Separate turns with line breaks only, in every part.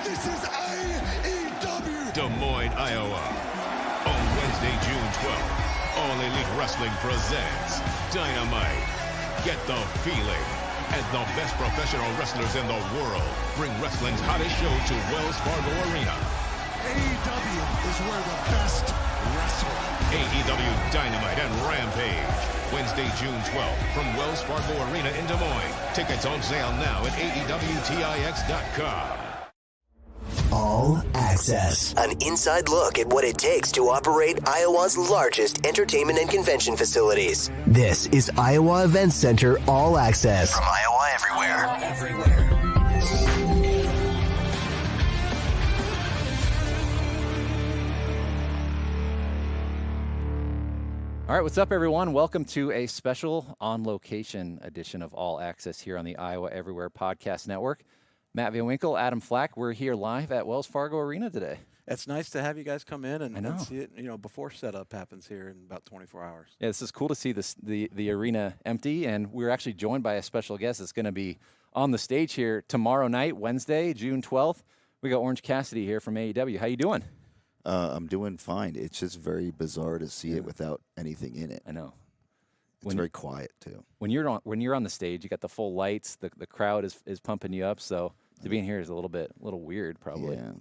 This is AEW.
Des Moines, Iowa. On Wednesday, June 12th, All Elite Wrestling presents Dynamite. Get the feeling. And the best professional wrestlers in the world bring wrestling's hottest show to Wells Fargo Arena.
AEW is where the best wrestle.
AEW Dynamite and Rampage. Wednesday, June 12th from Wells Fargo Arena in Des Moines. Tickets on sale now at AEWTIX.com.
All Access. An inside look at what it takes to operate Iowa's largest entertainment and convention facilities. This is Iowa Events Center All Access. From Iowa Everywhere.
All right, what's up, everyone? Welcome to a special on-location edition of All Access here on the Iowa Everywhere Podcast Network. Matt Van Winkle, Adam Flack, we're here live at Wells Fargo Arena today.
It's nice to have you guys come in and see it, before setup happens here in about 24 hours.
Yeah, this is cool to see the arena empty, and we're actually joined by a special guest that's going to be on the stage here tomorrow night, Wednesday, June 12th. We got Orange Cassidy here from AEW. How you doing?
I'm doing fine. It's just very bizarre to see it without anything in it.
I know.
It's very quiet too.
When you're on the stage, you got the full lights. The crowd is pumping you up. So to be in here is a little weird, probably.
Yeah,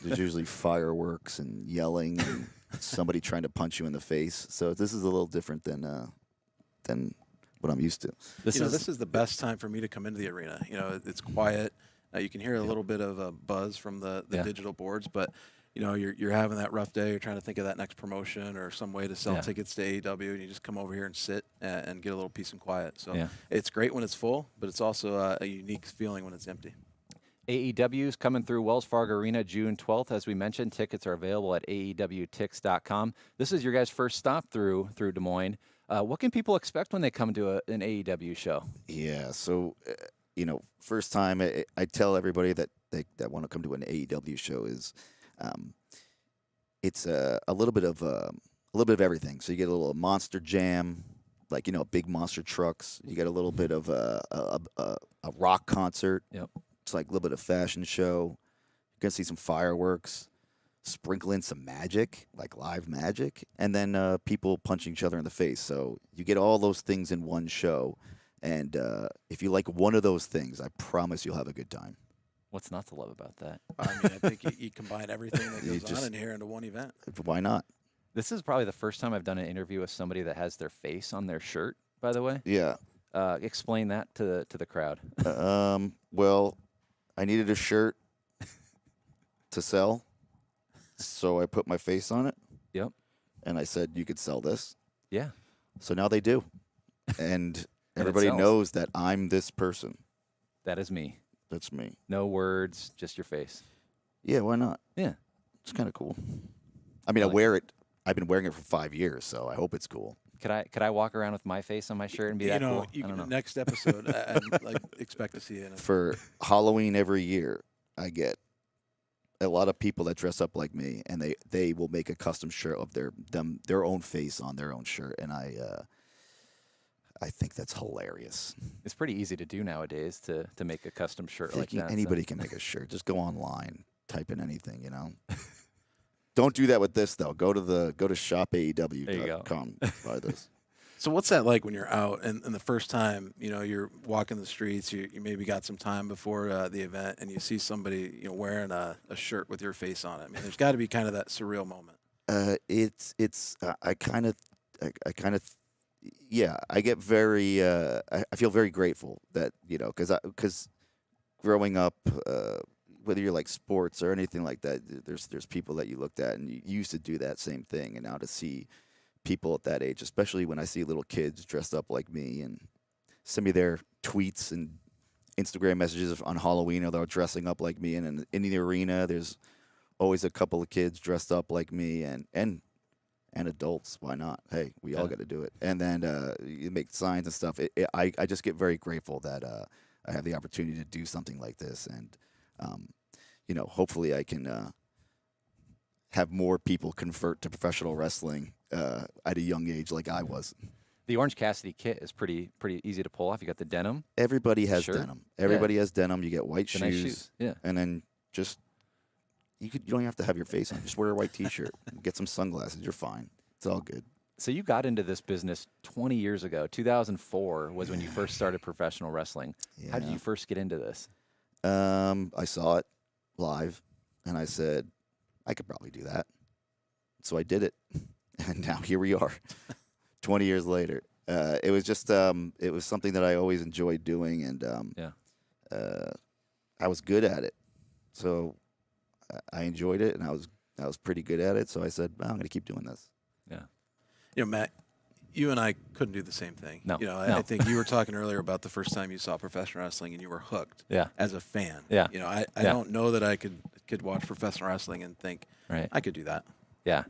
there's usually fireworks and yelling and somebody trying to punch you in the face. So this is a little different than what I'm used to.
This is the best time for me to come into the arena. It's quiet. You can hear a little bit of a buzz from the digital boards, but you're having that rough day. You're trying to think of that next promotion or some way to sell tickets to AEW, and you just come over here and sit and get a little peace and quiet. So it's great when it's full, but it's also a unique feeling when it's empty.
AEW is coming through Wells Fargo Arena June 12th. As we mentioned, tickets are available at AEWTix.com. This is your guys' first stop through Des Moines. What can people expect when they come to an AEW show?
Yeah, so first time I tell everybody that want to come to an AEW show is. It's a little bit of everything. So you get a little monster jam, like big monster trucks. You get a little bit of a rock concert.
Yep.
It's like a little bit of fashion show. You're gonna see some fireworks, sprinkle in some magic, like live magic, and then people punching each other in the face. So you get all those things in one show. And if you like one of those things, I promise you'll have a good time.
What's not to love about that?
I mean, I think you combine everything that goes on in here into one event.
Why not?
This is probably the first time I've done an interview with somebody that has their face on their shirt, by the way.
Yeah.
Explain that to the crowd.
Well, I needed a shirt to sell, so I put my face on it.
Yep.
And I said, you could sell this.
Yeah.
So now they do. And everybody knows that I'm this person.
That is me.
That's me.
No words, just your face.
Yeah, why not?
Yeah.
It's kind of cool. I mean, I wear it. I've been wearing it for 5 years, so I hope it's cool.
Could I walk around with my face on my shirt and be that cool?
I don't know. Next episode, I'd expect to see it.
For Halloween every year, I get a lot of people that dress up like me, and they will make a custom shirt of their own face on their own shirt, and I think that's hilarious.
It's pretty easy to do nowadays to make a custom shirt like that.
Anybody can make a shirt. Just go online, type in anything, Don't do that with this though. Go to shopaew.com. Buy this.
So what's that like when you're out and the first time, you're walking the streets, you maybe got some time before the event and you see somebody, wearing a shirt with your face on it. I mean, there's got to be kind of that surreal moment.
I get very, I feel very grateful that, because growing up, whether you're like sports or anything like that, there's people that you looked at and you used to do that same thing. And now to see people at that age, especially when I see little kids dressed up like me and send me their tweets and Instagram messages on Halloween, or they're dressing up like me. And in the arena, there's always a couple of kids dressed up like me and adults. Why not? Hey, we all got to do it. And then you make signs and stuff. I just get very grateful that I have the opportunity to do something like this. And, hopefully I can have more people convert to professional wrestling at a young age like I was.
The Orange Cassidy kit is pretty easy to pull off. You got the denim.
Everybody has denim. Everybody has denim. You get white shoes.
Nice shoes. Yeah.
And then just you don't even have to have your face on. Just wear a white T-shirt, get some sunglasses. You're fine. It's all good.
So you got into this business 20 years ago. 2004 was when you first started professional wrestling. How did you first get into this?
I saw it live, and I said, I could probably do that. So I did it, and now here we are, 20 years later. It was just it was something that I always enjoyed doing, and I was good at it. So I enjoyed it, and I was pretty good at it. So I said, well, I'm going to keep doing this.
Yeah.
You know, Matt, you and I couldn't do the same thing.
No.
You know, I think you were talking earlier about the first time you saw professional wrestling and you were hooked.
Yeah.
As a fan.
Yeah.
You know, I don't know that I could watch professional wrestling and think I could do that.
Yeah.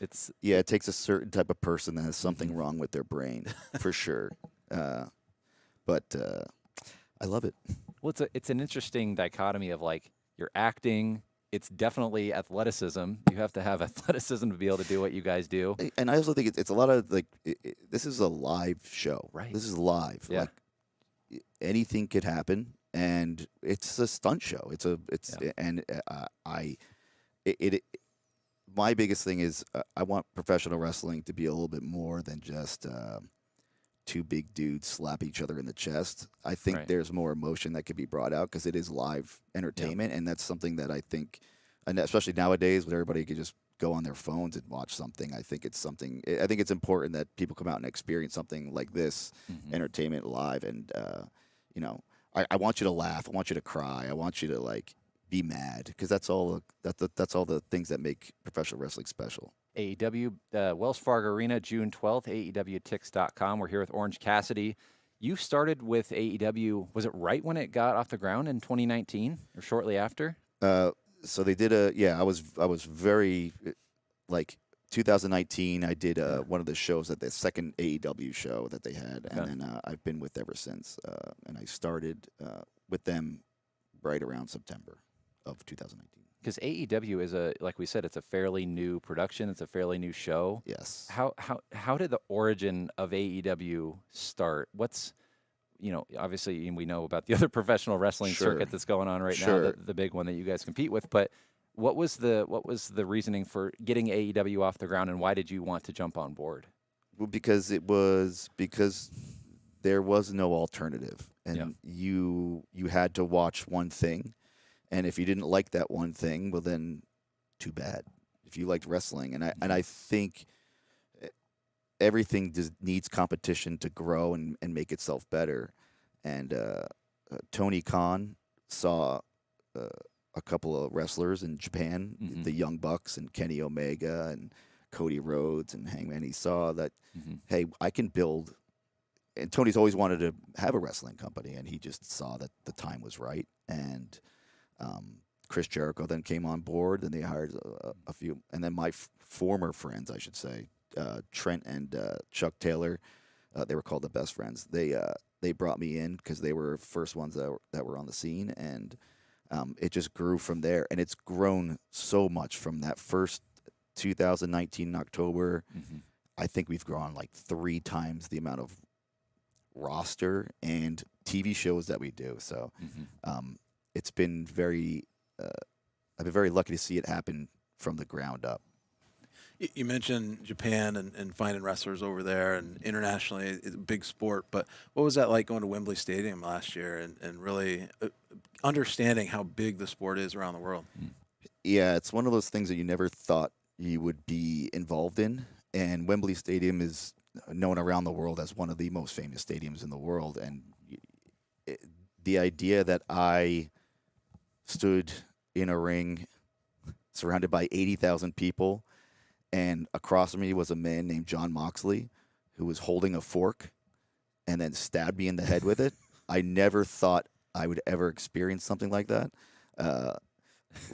It takes a certain type of person that has something wrong with their brain, for sure. But I love it.
Well, it's an interesting dichotomy of like you're acting. It's definitely athleticism. You have to have athleticism to be able to do what you guys do.
And I also think it's a lot of like this is a live show.
Right.
This is live.
Yeah.
Like anything could happen, and it's a stunt show. My biggest thing is I want professional wrestling to be a little bit more than just two big dudes slap each other in the chest. I think there's more emotion that could be brought out because it is live entertainment, and that's something that I think, and especially nowadays when everybody could just go on their phones and watch something, I think it's important that people come out and experience something like this, entertainment live, and I want you to laugh, I want you to cry, I want you to like be mad because that's all the things that make professional wrestling special.
AEW, Wells Fargo Arena, June 12th, AEWTix.com. We're here with Orange Cassidy. You started with AEW, was it right when it got off the ground in 2019 or shortly after?
So they did I was very, like, 2019, I did one of the shows at the second AEW show that they had, and then I've been with ever since. And I started with them right around September of 2019.
Because AEW is like we said, it's a fairly new production. It's a fairly new show.
Yes.
How did the origin of AEW start? What's, obviously we know about the other professional wrestling circuit that's going on right now, the big one that you guys compete with. But what was the reasoning for getting AEW off the ground, and why did you want to jump on board?
Well, because there was no alternative, and you had to watch one thing. And if you didn't like that one thing, well, then too bad. If you liked wrestling, and I think everything just needs competition to grow and make itself better. And Tony Khan saw a couple of wrestlers in Japan, the Young Bucks and Kenny Omega and Cody Rhodes and Hangman. He saw that, hey, I can build. And Tony's always wanted to have a wrestling company, and he just saw that the time was right. And Chris Jericho then came on board, and they hired a few. And then my former friends, I should say, Trent and Chuck Taylor, they were called the Best Friends. They brought me in because they were first ones that were on the scene, and it just grew from there. And it's grown so much from that first 2019 in October. I think we've grown like 3 times the amount of roster and TV shows that we do. So it's been I've been very lucky to see it happen from the ground up.
You mentioned Japan and finding wrestlers over there, and internationally it's a big sport. But what was that like going to Wembley Stadium last year and really understanding how big the sport is around the world?
Yeah, it's one of those things that you never thought you would be involved in. And Wembley Stadium is known around the world as one of the most famous stadiums in the world. And the idea that I stood in a ring surrounded by 80,000 people, and across from me was a man named John Moxley who was holding a fork and then stabbed me in the head with it. I never thought I would ever experience something like that,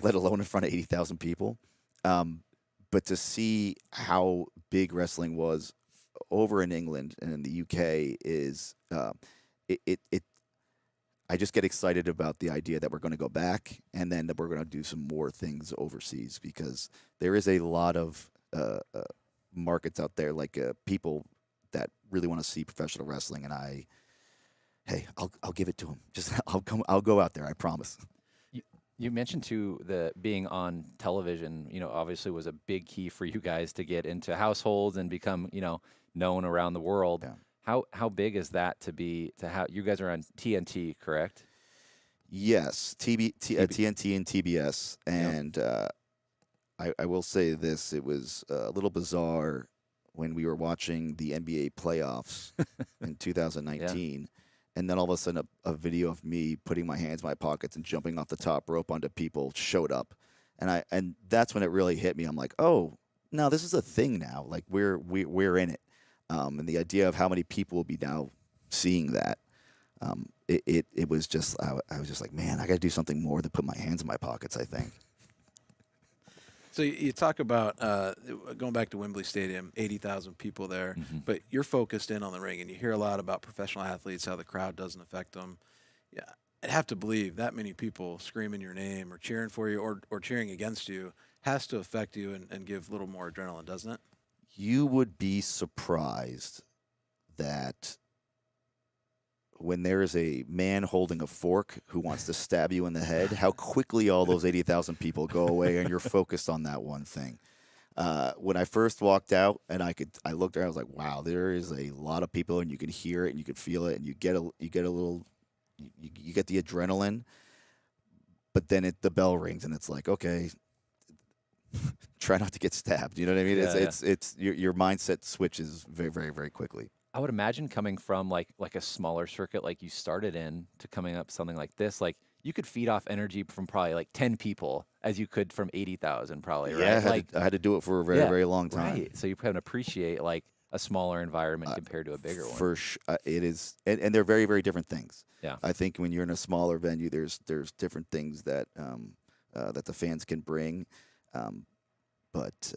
let alone in front of 80,000 people. But to see how big wrestling was over in England and in the UK is I just get excited about the idea that we're going to go back, and then that we're going to do some more things overseas, because there is a lot of markets out there, like people that really want to see professional wrestling, and I'll give it to them. Just I'll go out there. I promise.
You mentioned too the being on television, obviously was a big key for you guys to get into households and become, known around the world.
Yeah.
How big is that to have you guys are on TNT, correct?
Yes, TNT and TBS, and I will say this: it was a little bizarre when we were watching the NBA playoffs in 2019, and then all of a sudden a video of me putting my hands in my pockets and jumping off the top rope onto people showed up, and that's when it really hit me. I'm like, oh, no, this is a thing now. Like we're in it, and the idea of how many people will be now seeing that. It was just I was just like, man, I got to do something more than put my hands in my pockets, I think.
So you talk about going back to Wembley Stadium, 80,000 people there, but you're focused in on the ring, and you hear a lot about professional athletes, how the crowd doesn't affect them. Yeah, I'd have to believe that many people screaming your name or cheering for you or cheering against you has to affect you and give a little more adrenaline, doesn't it?
You would be surprised that when there is a man holding a fork who wants to stab you in the head, how quickly all those 80,000 people go away and you're focused on that one thing. When I first walked out and I looked around, I was like, wow, there is a lot of people, and you can hear it and you can feel it, and you get the adrenaline, but then the bell rings and it's like, okay, try not to get stabbed. You know what I mean?
Yeah,
it's your mindset switches very, very, very quickly.
I would imagine coming from like a smaller circuit like you started in to coming up something like this, like you could feed off energy from probably like 10 people as you could from 80,000 probably, right?
Yeah, I had to do it for a very, very long time.
Right. So you can appreciate like a smaller environment compared to a bigger one.
For sure, it is, and they're very, very different things.
Yeah.
I think when you're in a smaller venue, there's different things that that the fans can bring, but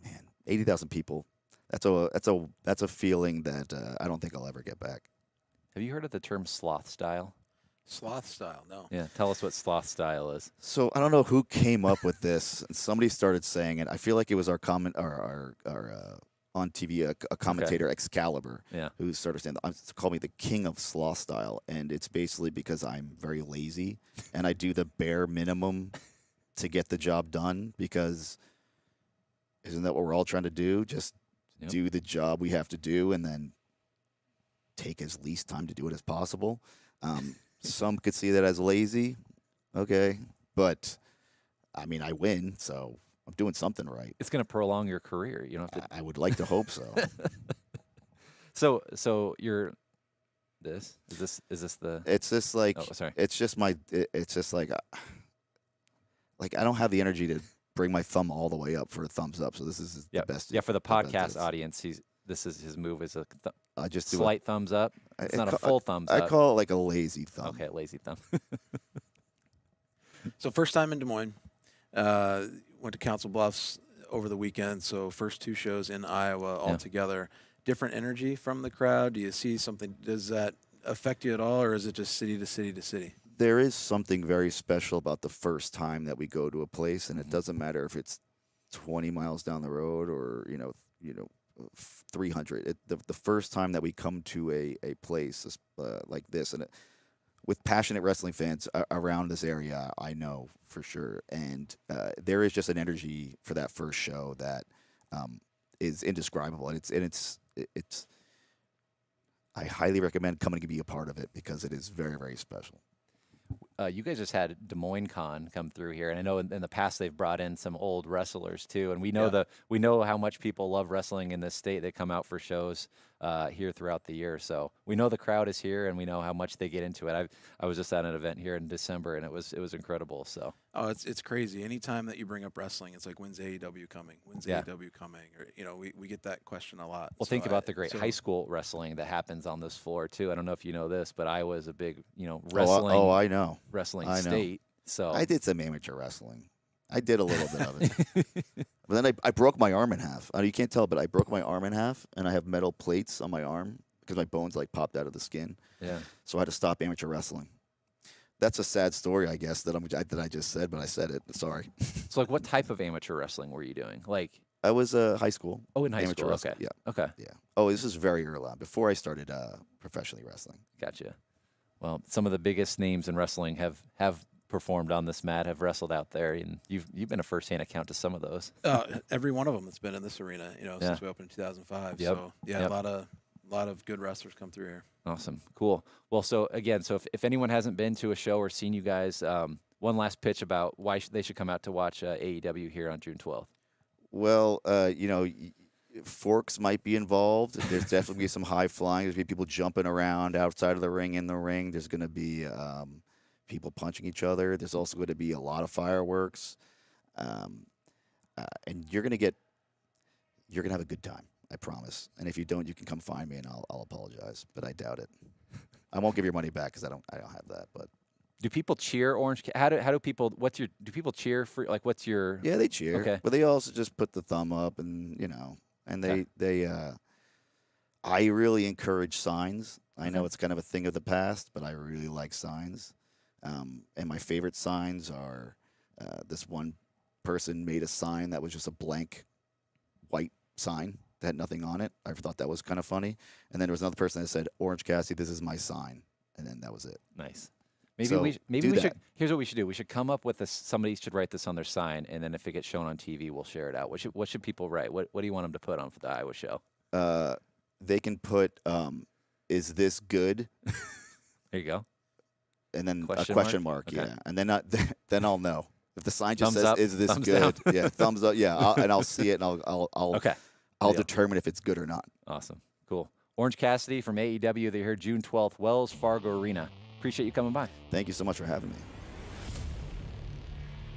man, 80,000 people. That's a feeling that I don't think I'll ever get back.
Have you heard of the term sloth style?
Sloth style, no.
Yeah, tell us what sloth style is.
So I don't know who came up with this. And somebody started saying it. I feel like it was our on TV a commentator Excalibur, who started saying call me the king of sloth style, and it's basically because I'm very lazy and I do the bare minimum to get the job done. Because isn't that what we're all trying to do? Just do the job we have to do and then take as least time to do it as possible. Some could see that as lazy. Okay. But, I mean, I win, so I'm doing something right.
It's going to prolong your career. You don't have to.
I would like to hope so.
So you're this? Is this the?
It's just like.
Oh, sorry.
It's just it's just like I don't have the energy to bring my thumb all the way up for a thumbs up. So this is the best.
Yeah, for the podcast audience, this is his move is a
just
slight thumbs up. It's not a full thumbs up.
I call it like a lazy thumb.
Okay, lazy thumb.
So first time in Des Moines, went to Council Bluffs over the weekend. So first two shows in Iowa all together. Different energy from the crowd. Do you see something? Does that affect you at all, or is it just city to city to city?
There is something very special about the first time that we go to a place, and it doesn't matter if it's 20 miles down the road or 300. The first time that we come to a place like this, and with passionate wrestling fans around this area, I know for sure, and there is just an energy for that first show that is indescribable, and it's. I highly recommend coming to be a part of it because it is very, very special.
You guys just had Des Moines Con come through here, and I know in the past they've brought in some old wrestlers too, and we know how much people love wrestling in this state. They come out for shows here throughout the year, so we know the crowd is here, and we know how much they get into it. I was just at an event here in December, and it was incredible. So
it's crazy. Anytime that you bring up wrestling, it's like, when's AEW coming? When's AEW coming? Or we get that question a lot.
Well, think about the great high school wrestling that happens on this floor too. I don't know if you know this, but Iowa is a big wrestling.
I know.
Wrestling state. So
I did some amateur wrestling. I did a little bit of it. But then I broke my arm in half. You can't tell, but I broke my arm in half, and I have metal plates on my arm because my bones popped out of the skin. Yeah. So I had to stop amateur wrestling. That's a sad story, I guess, that I just said, but I said it. Sorry.
So what type of amateur wrestling were you doing?
I was high school.
Oh, in high
amateur
school.
Wrestling.
Okay.
Yeah.
Okay.
Yeah. Oh, this is very early on, before I started professionally wrestling.
Gotcha. Well, some of the biggest names in wrestling have performed on this mat have wrestled out there, and you've been a firsthand account to some of those.
Every one of them that's been in this arena, since we opened in 2005.
Yep.
So yeah, a lot of good wrestlers come through here.
Awesome, cool. Well, so if anyone hasn't been to a show or seen you guys, one last pitch about why they should come out to watch AEW here on June 12th.
Well, forks might be involved. There's definitely some high flying. There's going to be people jumping around outside of the ring, in the ring. There's going to be people punching each other. There's also going to be a lot of fireworks, and you're going to have a good time. I promise. And if you don't, you can come find me, and I'll apologize, but I doubt it. I won't give your money back because I don't have that. But
do people cheer Orange? How do people? Do people cheer for? Like, what's your?
Yeah, they cheer.
Okay.
But they also just put the thumb up, and and I really encourage signs. I know it's kind of a thing of the past, but I really like signs. And my favorite signs are this one person made a sign that was just a blank white sign that had nothing on it. I thought that was kind of funny. And then there was another person that said, "Orange Cassidy, this is my sign." And then that was it.
Nice. Maybe we
that.
should. Here's what we should do. We should come up with this. Somebody should write this on their sign, and then if it gets shown on TV, we'll share it out. What should people write? What do you want them to put on for the Iowa show?
They can put, "Is this good?"
There you go.
And then a
Question
question
mark?
mark,
Okay.
yeah. And then I'll know. If the sign just
Thumbs
says,
up,
"Is this
thumbs
good?"
down.
Yeah, thumbs up. Yeah, I'll see it, and I'll
Okay.
I'll
Deal.
determine if it's good or not.
Awesome. Cool. Orange Cassidy from AEW. They're here June 12th, Wells Fargo Arena. Appreciate you coming by.
Thank you so much for having me.